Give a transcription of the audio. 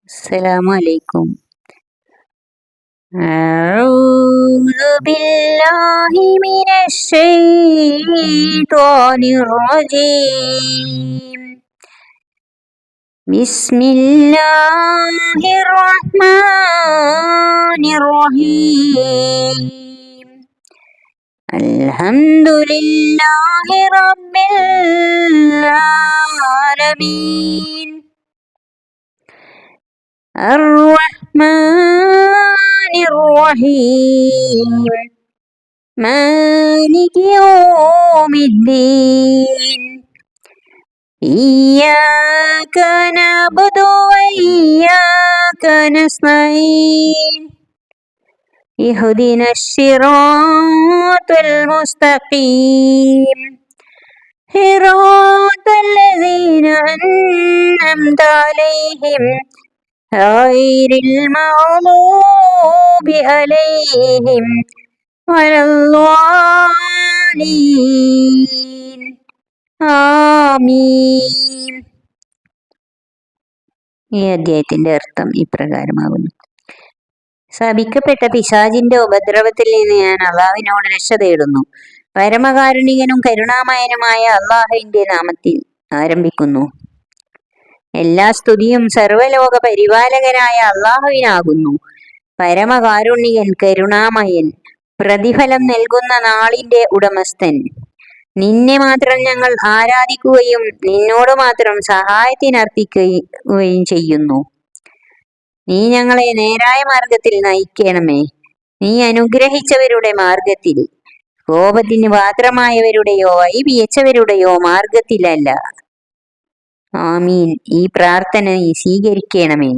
السلام عليكم. أعوذ بالله من الشيطان الرجيم. بسم الله الرحمن الرحيم. الحمد لله رب العالمين الرحمن الرحيم مالك يوم الدين إياك نعبد وإياك نستعين اهدنا الصراط المستقيم صراط الذين أنعمت عليهم غير المغضوب عليهم ولا الضالين ആമീൻ. ഈ അധ്യായത്തിന്റെ അർത്ഥം ഇപ്രകാരമാകുന്നു: ശപിക്കപ്പെട്ട പിശാചിന്റെ ഉപദ്രവത്തിൽ നിന്ന് ഞാൻ അള്ളാഹുവിനോട് രക്ഷ തേടുന്നു. പരമകാരുണികനും കരുണാമയനുമായ അള്ളാഹുവിന്റെ നാമത്തിൽ ആരംഭിക്കുന്നു. എല്ലാ സ്തുതിയും സർവലോക പരിപാലകനായ അള്ളാഹുവിനാകുന്നു. പരമകാരുണികൻ, കരുണാമയൻ, പ്രതിഫലം നൽകുന്ന നാളിന്റെ ഉടമസ്ഥൻ. നിന്നെ മാത്രം ഞങ്ങൾ ആരാധിക്കുകയും നിന്നോട് മാത്രം സഹായത്തിനർത്ഥിക്കുകയും ചെയ്യുന്നു. നീ ഞങ്ങളെ നേരായ മാർഗത്തിൽ നയിക്കണമേ. നീ അനുഗ്രഹിച്ചവരുടെ മാർഗത്തിൽ, കോപത്തിന് പാത്രമായവരുടെയോ വഴിപിഴച്ചവരുടെയോ മാർഗത്തിലല്ല. ആമീൻ. ഈ പ്രാർത്ഥന നീ സ്വീകരിക്കണമേ.